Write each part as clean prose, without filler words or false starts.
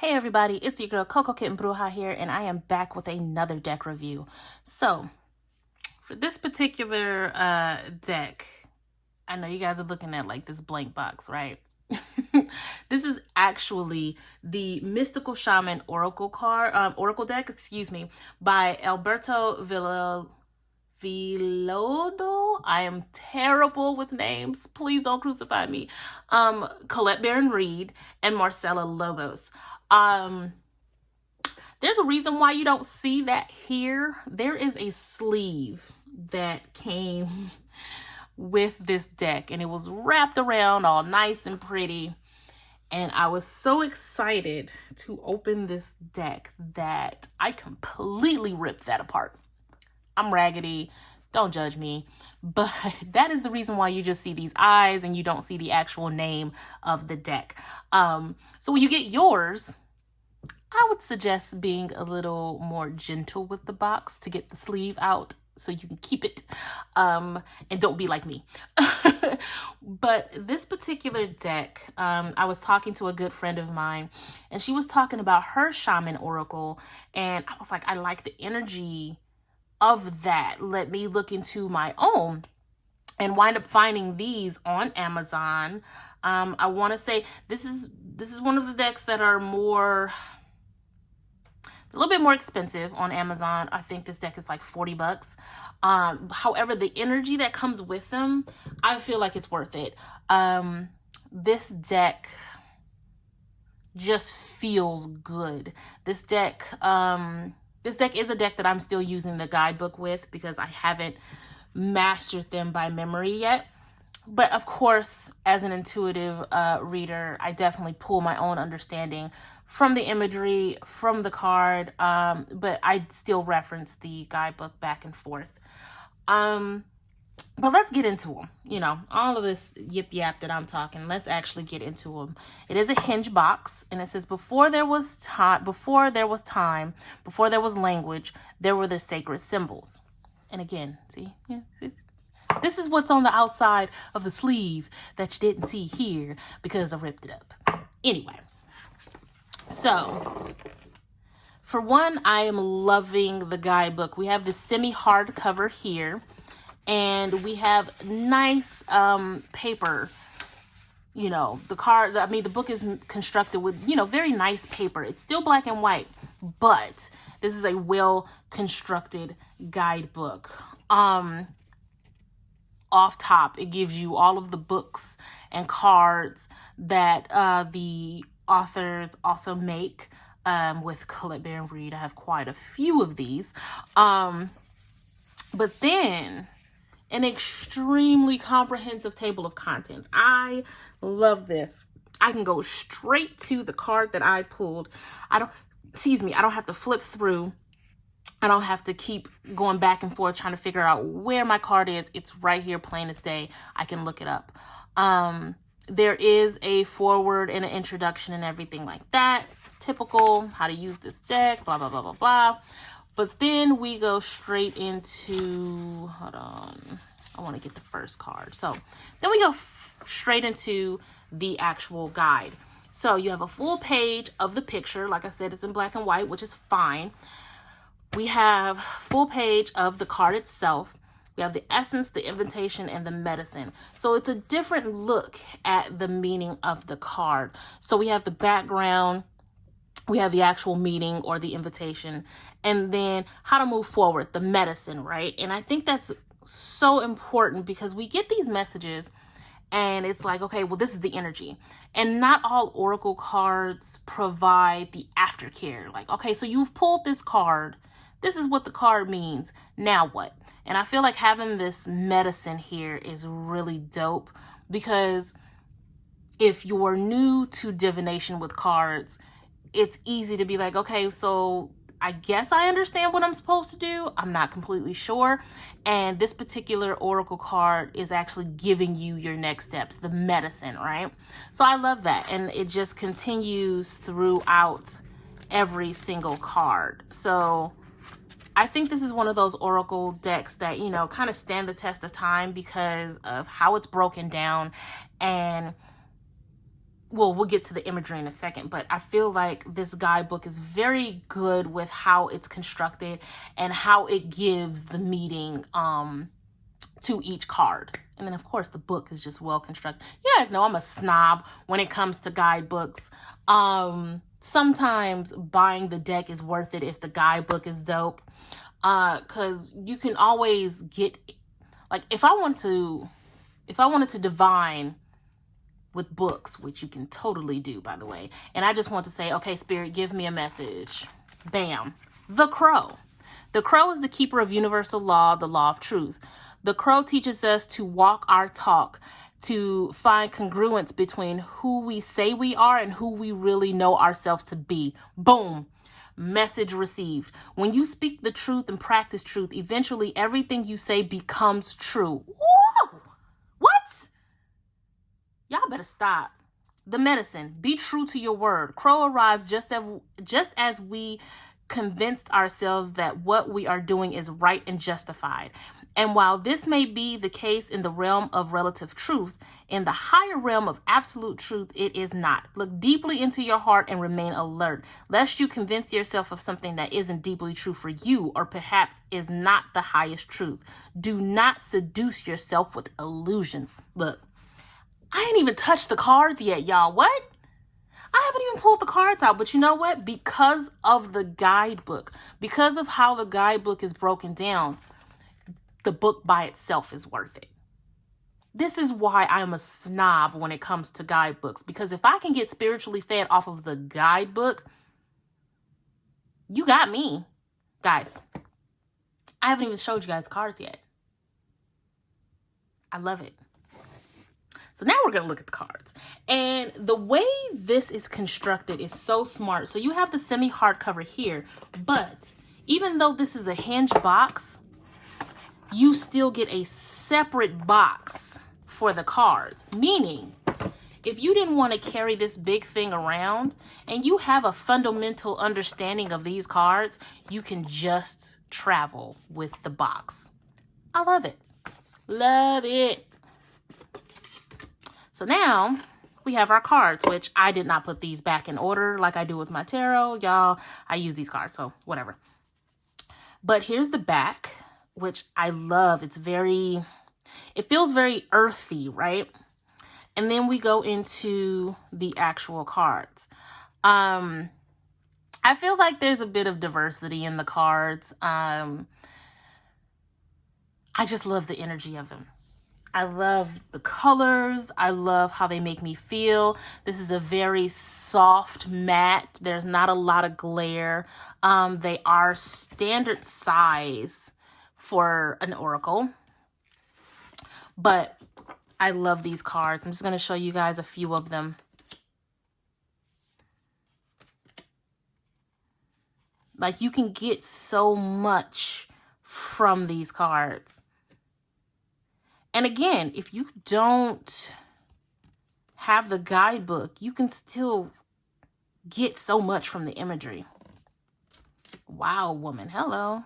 Hey everybody, it's your girl Coco Kitten Bruja here, and I am back with another deck review. So, for this particular deck, I know you guys are looking at like this blank box, right? This is actually the Mystical Shaman Oracle deck, by Alberto Villoldo. I am terrible with names. Please don't crucify me. Collette Baron-Reid and Marcela Lobos. There's a reason why you don't see that here. There is a sleeve that came with this deck, and it was wrapped around all nice and pretty. And I was so excited to open this deck that I completely ripped that apart. I'm raggedy. Don't judge me. But that is the reason why you just see these eyes and you don't see the actual name of the deck. So when you get yours, I would suggest being a little more gentle with the box to get the sleeve out so you can keep it, and don't be like me. But this particular deck, I was talking to a good friend of mine, and she was talking about her Shaman Oracle, and I was like, I like the energy of that. Let me look into my own and wind up finding these on Amazon. I want to say this is one of the decks that are a little bit more expensive on Amazon. I think this deck is like 40 bucks. However, the energy that comes with them, I feel like it's worth it. This deck just feels good. This deck is a deck that I'm still using the guidebook with because I haven't mastered them by memory yet. But of course, as an intuitive reader, I definitely pull my own understanding from the imagery, from the card, but I still reference the guidebook back and forth. But let's get into them. You know, all of this yip yap that I'm talking, let's actually get into them. It is a hinge box, and it says, before there was time, before there was language, there were the sacred symbols. And again, see? Yeah, this is what's on the outside of the sleeve that you didn't see here because I ripped it up. Anyway, so for one, I am loving the guidebook. We have this semi-hard cover here, and we have nice paper. You know, the book is constructed with, very nice paper. It's still black and white, but this is a well-constructed guidebook. Off top, it gives you all of the books and cards that the authors also make with Collette Baron-Reid. I have quite a few of these. But then an extremely comprehensive table of contents. I love this. I can go straight to the card that I pulled. I don't have to flip through. I don't have to keep going back and forth trying to figure out where my card is. It's right here, plain as day. I can look it up. There is a foreword and an introduction and everything like that. Typical, how to use this deck, blah, blah, blah, blah, blah. But then we go straight into, hold on, I want to get the first card. So then we go straight into the actual guide. So you have a full page of the picture. Like I said, it's in black and white, which is fine. We have full page of the card itself. We have the essence, the invitation, and the medicine. So it's a different look at the meaning of the card. So we have the background, we have the actual meaning or the invitation, and then how to move forward, the medicine, right? And I think that's so important because we get these messages and it's like, okay, well, this is the energy. And not all oracle cards provide the aftercare. Like, okay, so you've pulled this card. This is what the card means. Now what? And I feel like having this medicine here is really dope because if you're new to divination with cards, it's easy to be like, okay, so I guess I understand what I'm supposed to do. I'm not completely sure. And this particular oracle card is actually giving you your next steps, the medicine, right? So I love that. And it just continues throughout every single card. So I think this is one of those oracle decks that, kind of stand the test of time because of how it's broken down and well, we'll get to the imagery in a second, but I feel like this guidebook is very good with how it's constructed and how it gives the meaning to each card. And then of course the book is just well constructed. You guys know I'm a snob when it comes to guidebooks. Sometimes buying the deck is worth it if the guidebook is dope. Cause you can always get, like, if I wanted to divine with books, which you can totally do, by the way, and I just want to say, okay, Spirit, give me a message. Bam. The Crow. The Crow is the keeper of universal law, the law of truth. The Crow teaches us to walk our talk, to find congruence between who we say we are and who we really know ourselves to be. Boom. Message received. When you speak the truth and practice truth, eventually everything you say becomes true. Whoa! What? Y'all better stop. The medicine. Be true to your word. Crow arrives just as we convinced ourselves that what we are doing is right and justified. And while this may be the case in the realm of relative truth, in the higher realm of absolute truth, it is not. Look deeply into your heart and remain alert, lest you convince yourself of something that isn't deeply true for you, or perhaps is not the highest truth. Do not seduce yourself with illusions. Look, I ain't even touched the cards yet, y'all. What? I haven't even pulled the cards out, but you know what? Because of the guidebook, because of how the guidebook is broken down, the book by itself is worth it. This is why I'm a snob when it comes to guidebooks, because if I can get spiritually fed off of the guidebook, you got me. Guys, I haven't even showed you guys the cards yet. I love it. So now we're going to look at the cards. And the way this is constructed is so smart. So you have the semi-hardcover here, but even though this is a hinged box, you still get a separate box for the cards. Meaning, if you didn't want to carry this big thing around and you have a fundamental understanding of these cards, you can just travel with the box. I love it. Love it. So now we have our cards, which I did not put these back in order like I do with my tarot. Y'all, I use these cards, so whatever. But here's the back, which I love. It feels very earthy, right? And then we go into the actual cards. I feel like there's a bit of diversity in the cards. I just love the energy of them. I love the colors. I love how they make me feel. This is a very soft matte. There's not a lot of glare. They are standard size for an oracle. But I love these cards. I'm just going to show you guys a few of them. Like, you can get so much from these cards. And again, if you don't have the guidebook, you can still get so much from the imagery. Wow, woman. Hello.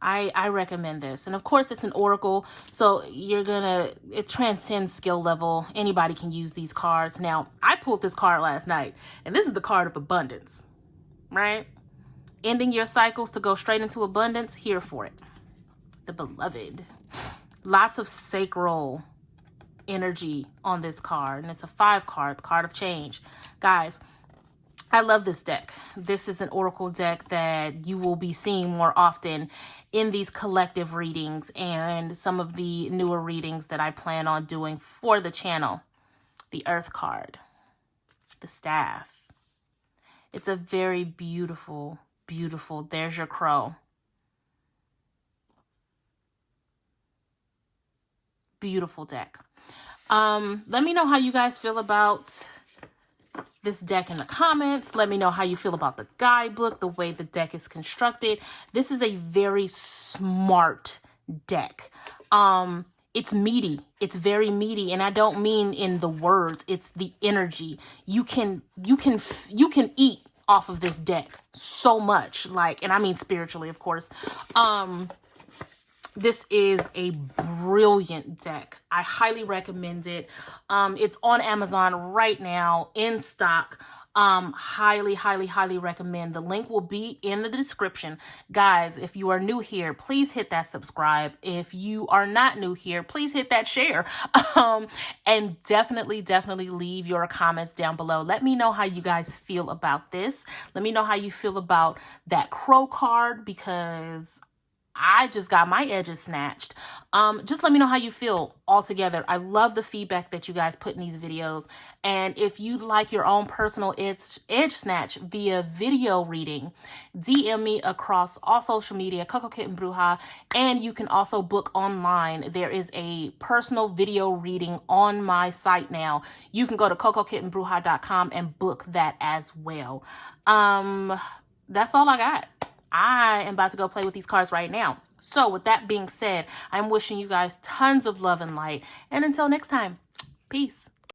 I recommend this. And of course, it's an oracle, so it transcends skill level. Anybody can use these cards. Now, I pulled this card last night, and this is the card of abundance, right? Ending your cycles to go straight into abundance, here for it. The Beloved. Lots of sacral energy on this card. And it's a 5 card, the card of change. Guys, I love this deck. This is an oracle deck that you will be seeing more often in these collective readings and some of the newer readings that I plan on doing for the channel. The Earth card. The Staff. It's a very beautiful, beautiful. There's your crow. Beautiful deck. Let me know how you guys feel about this deck in the comments. Let me know how you feel about the guidebook, the way the deck is constructed. This is a very smart deck. It's meaty. It's very meaty, and I don't mean in the words. It's the energy. You can eat off of this deck so much, like, and I mean spiritually, of course. This is a brilliant deck. I highly recommend it. It's on Amazon right now in stock. Highly, highly, highly recommend. The link will be in the description. Guys, if you are new here, please hit that subscribe. If you are not new here, please hit that share. And definitely, definitely leave your comments down below. Let me know how you guys feel about this. Let me know how you feel about that crow card, because I just got my edges snatched. Just let me know how you feel altogether. I love the feedback that you guys put in these videos. And if you'd like your own personal edge snatch via video reading, DM me across all social media, Coco Kitten Bruja, and you can also book online. There is a personal video reading on my site now. You can go to cocokittenbruja.com and book that as well. That's all I got. I am about to go play with these cards right now. So with that being said, I'm wishing you guys tons of love and light. And until next time, peace.